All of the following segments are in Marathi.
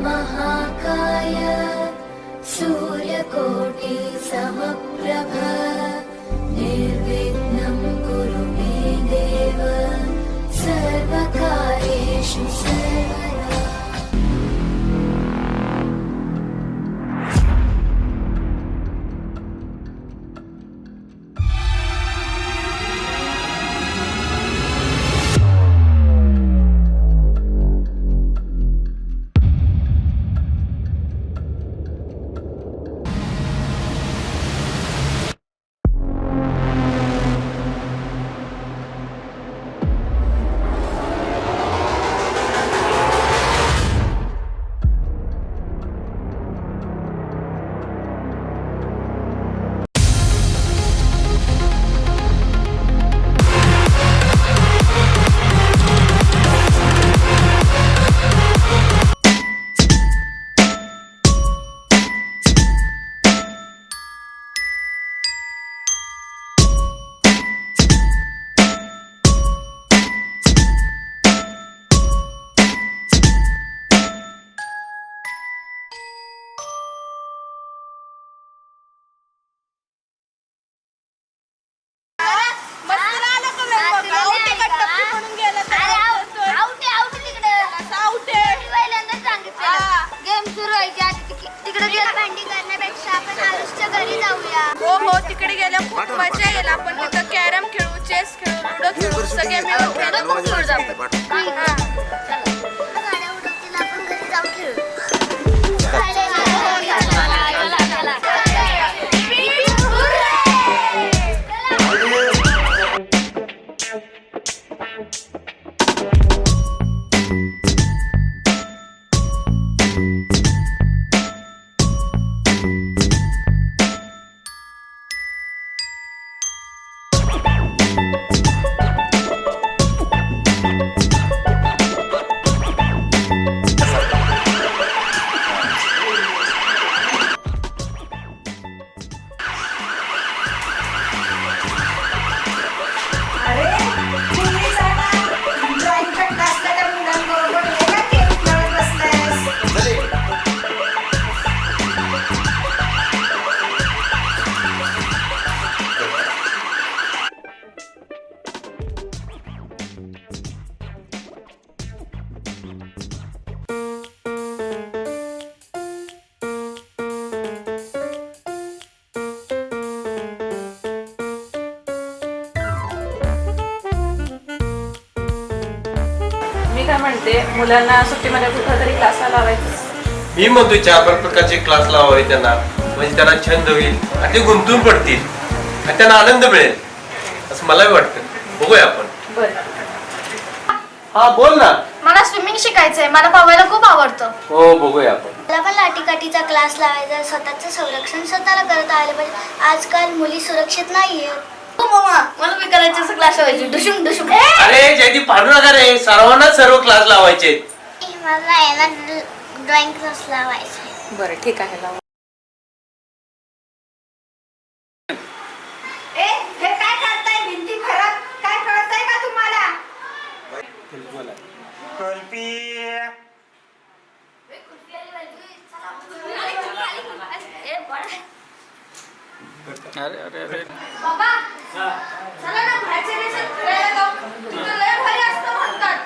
महाकाय सूर्यकोटि समप्रभ निर्विघ्नं कुरु मे देव सर्वकार्येषु सर्वदा। हो तिकडे गेल्या खूप मजा येईल. आपण तिथं कॅरम खेळू, चेस खेळू, लुडो खेळू, सगळे मिळून खेळू. खूप खेळू काय म्हणते, मुलांना सुट्टीमध्ये कुठं तरी क्लासला लावायचं. मी म्हणतो 4-5 प्रकारचे क्लास लावावे त्यांना, म्हणजे त्यांना छंद होईल आणि ते गुंतून पडतील आणि त्यांना आनंद मिळेल असं मलाही वाटतं. बघूया आपण. हा बोल ना. मला स्विमिंग शिकायचंय, मला पोहायला खूप आवडतं. हो बघूया आपण. मला पण लाठीकाठीचा क्लास लावायचा, स्वतःचं संरक्षण स्वतःला करता आलं पाहिजे. आजकाल मुली सुरक्षित नाहीये. हो मम्मा, मला मी करायचे असं क्लास लावायचे. डुशुम डुशुम. अरे जयदीप पाडू नका रे, सर्वांनाच सर्व क्लास लावायचे. मला आहे ना ड्रॉइंग क्लास लावायचा. बरं ठीक आहे, लावा. हे काय करताय भिंती खराब? काय कळतंय का तुम्हाला? अरे अरे अरे बाबा चला ना बाहेरच्या देशात फिरायला जाऊ. तिथं लय भारी असतं म्हणतात.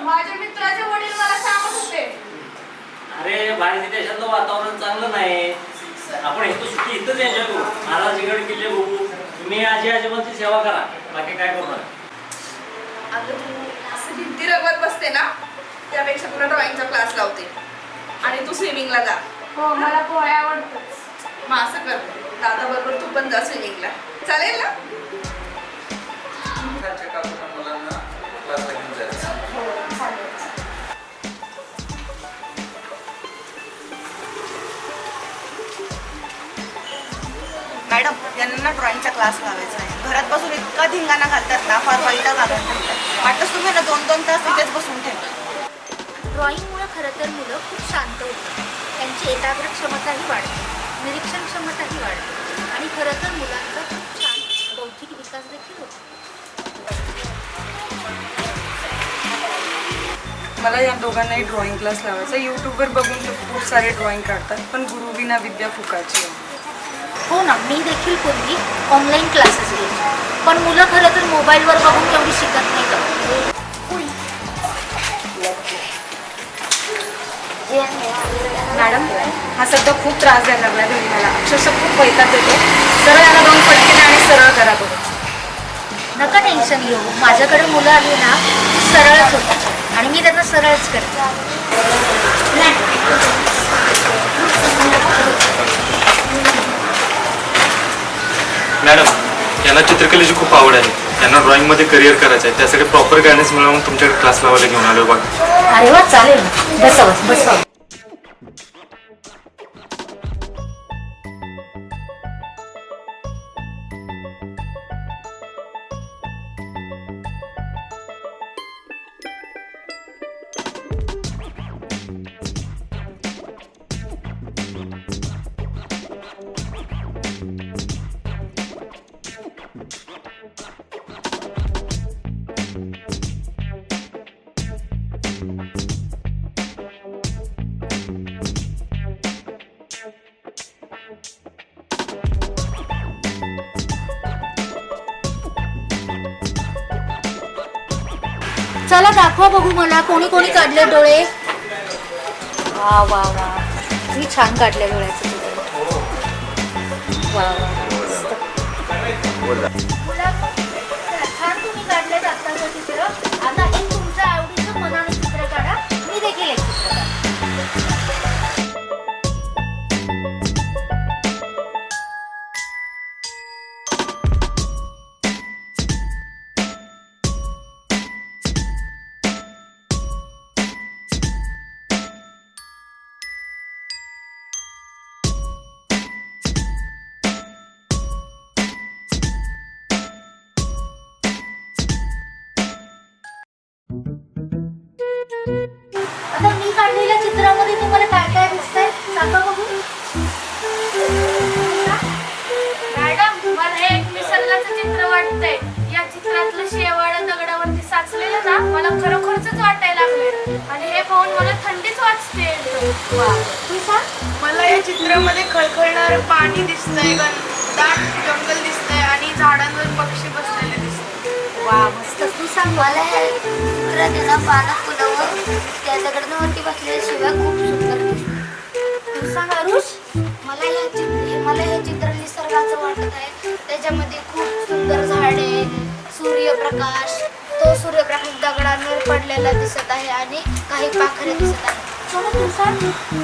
माझ्या मित्राचे वडील मला सांगत होते. अरे बाहेरच्या देशातलं वातावरण चांगलं नाही. आपण इथं सुट्टी इथंच एन्जॉय करू. महाराजगड किल्ले बघू. तुम्ही आजी आजोबांची सेवा करा, बाकी काय करू नका. अगं तू असं भिंती रगवत बसते ना, त्यापेक्षा तुला ड्रॉइंगचा क्लास लावते आणि तू स्विमिंगला जा. हो मला पोहायला आवडतं. मग असं कर, दादा बरोबर तू पण जा स्विमिंगला. चालेल ना? मॅडम यांना ड्रॉइंगचा क्लास लावायचा आहे. घरात बसून इतका धिंगाणा घालतात ना, फार वाईट घालून वाटतं तुम्ही ना 2-2 तास तिथेच बसून ठेवा. ड्रॉइंगमुळे खरं तर मुलं खूप शांत होतात. त्यांची एकाग्र क्षमताही वाढते, निरीक्षण क्षमताही वाढते आणि खरं तर मुलांचा खूप छान बौद्धिक विकास देखील होतो. मला या दोघांनाही ड्रॉइंग क्लास लावायचा. यूट्यूबवर बघून तर खूप सारे ड्रॉइंग काढतात, पण गुरुविना विद्या फुकाची आहे. हो ना, मी देखील पूर्वी ऑनलाईन क्लासेस घ्यायचे, पण मुलं खरं तर मोबाईलवर बघून तेवढी शिकत नाही का. मॅडम, हा सध्या खूप त्रास द्यायला लागला घरी मला. अक्षरशः खूप वैताग देतो. सरळ याला 2 फटके आणि सरळ करा बघा. नका टेन्शन घेऊ, माझ्याकडे मुलं आली ना ती सरळच होतात आणि मी त्यांना सरळच करते. मॅडम, यांना चित्रकलेची खूप आवड आहे. त्यांना ड्रॉइंगमध्ये करिअर करायचं आहे. त्यासाठी प्रॉपर गायडन्स मिळवून तुमच्याकडे क्लास लावायला घेऊन आलो बघा. अरे वा, चालेल, बसावं बसावं. चला दाखवा बघू मला, कोणी कोणी काढले डोळे. वा वा वा, मी छान काढले डोळ्याचे चित्र. वा वा, मस्त. छान तुम्ही काढले आत्ताचं चित्र. आता एक तुमच्या आवडीचं मनाने चित्र काढा. मी देखील एक चित्र काढा. आता मी काढलेल्या चित्रामध्ये तुम्हाला काय काय दिसतंय सांगा बघू. मॅडम, मला हे एक निसर्गाचं चित्र वाटतंय. या चित्रातलं शेवाळ दगडावरती साचलेलं ना मला खरोखरच वाटायला लागले आणि हे पाहून मला थंडीच वाजते. मला या चित्रामध्ये खळखळणारं पाणी दिसतंय, दाट जंगल दिसतंय आणि झाडांवर पक्षी बसलेले दिसतंय. वा, मस्त. तू सांग. मला हे चित्र दिला पाण्यात फुलावर त्या दगडांवरती बसलेल्या शिवाय खूप सुंदर दिसते. तू सांग अरुष. मला हे चित्र निसर्गाचं वाटत आहे. त्याच्यामध्ये खूप सुंदर झाडे, सूर्यप्रकाश, तो सूर्यप्रकाश दगडांवर पडलेला दिसत आहे आणि काही पाखरे दिसत आहेत. चला तू सांग.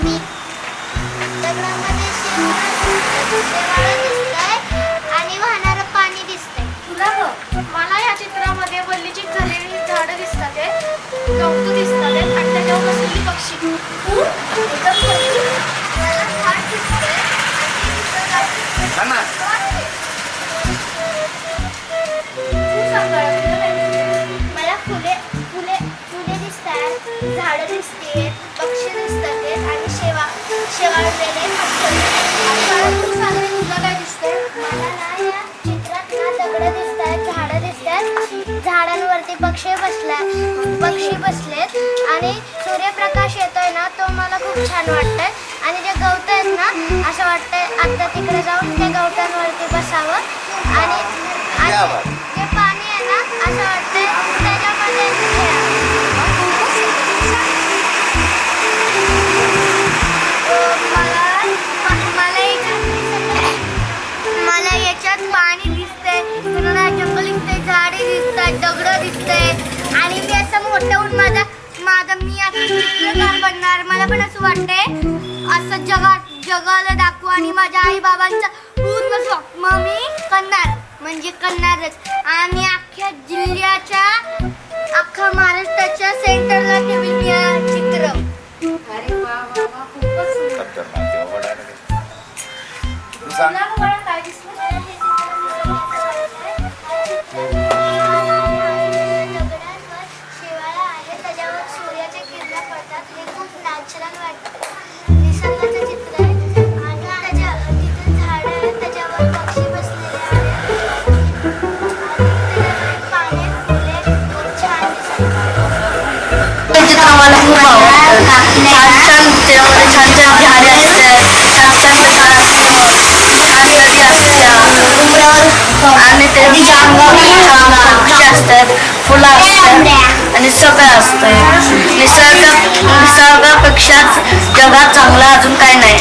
मी दगडामध्ये शेवाळ दिसतंय आणि वाहणारं पाणी दिसतंय. तुला ग, मला या चित्रामध्ये वल्लीची झालेली झाडं दिसतात आहेत, गवत दिसतात आहेत आणि त्याच्यावर बसलेली पक्षी. तू एकदम मला झाड दिसतंय आणि मला फुले फुले फुले दिसतात, झाडं दिसते, पक्षी दिसतात आणि शेवाळलेले तुला काय दिसतंय? मला ना या चित्रात ना दगडं दिसतात, झाडं दिसतात, झाडांवरती पक्षी बसलेत आणि सूर्यप्रकाश येतोय ना, तो मला खूप छान वाटतंय. आणि जे गवत आहेत ना, असं वाटतंय आता तिकडे जाऊन त्या गवतांवरती बसावं आणि जे पाणी आहे ना, असं वाटतंय त्याच्यामध्ये मला याच्यात पाणी दिसतंय, पुन्हा जंगल दिसतंय, झाडे दिसतात, दगडं दिसतंय आणि मी असं मोठं होऊन मी आता चित्रकार बनणार. मला पण असं वाटतंय असं जगाला दाखवू आणि माझ्या आई बाबांचं पूर्ण स्वप्न मी करणारच आणि अख्ख्या जिल्ह्याच्या अख्खा महाराष्ट्राच्या सेंटरला ठेवील मी चित्र. अरे वा वा वा, खूपच सुंदर. तुला ग बाळा काय दिसलं? दगडांवर शेवाळा आहे, त्याच्यावर सूर्याच्या किरणा पडतात. हे खूप नॅचरल वाटतं. निसर्गाचं चित्र आहे आणि तिथे झाडं आहेत, त्याच्यावर पक्षी बसलेले आहेत आणि पाणी फुले खूप छान दिसतात. छान छान त्यामध्ये छान छान झाडे असतात, रस्त्याचं झाड असतं, झाडी असतात आणि त्यांच्या अंगावर पक्षी असतात, फुलं असतात आणि सगळं असतं. निसर्गापेक्षा जगात चांगला अजून काय नाही.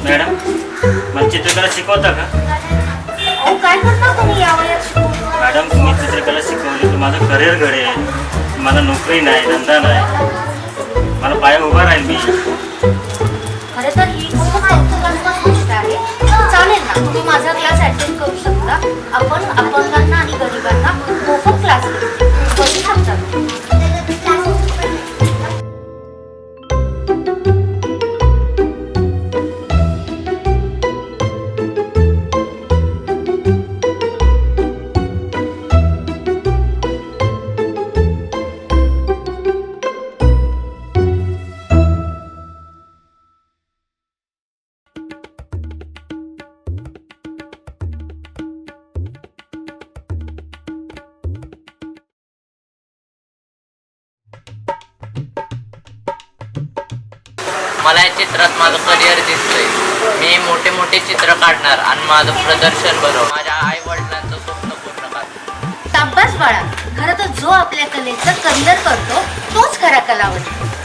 मॅडम मला चित्रकला शिकवता का? काय करता तुम्ही या वयात शिकून? मॅडम तुम्ही चित्रकला शिकवली तर माझं करिअर घडेल. मला नोकरी नाही, धंदा नाही, मला पाया उभा राहील मी. खरं तर ही खूप कौतुकास्पद गोष्ट आहे. चालेल ना, तुम्ही माझा क्लास अटेंड करू शकता. आपण अपंगांना आणि गरिबांना मोफत क्लास करू शकता. मला या चित्रात माझं करिअर दिसतंय. मी मोठे मोठे चित्र काढणार आणि माझं प्रदर्शन बनवणार. माझ्या आई वडिलांचं स्वप्न पूर्ण करणार. शाबास बाळा, खरं तर जो आपल्या कलेचं करिअर करतो तोच खरा कलावंत.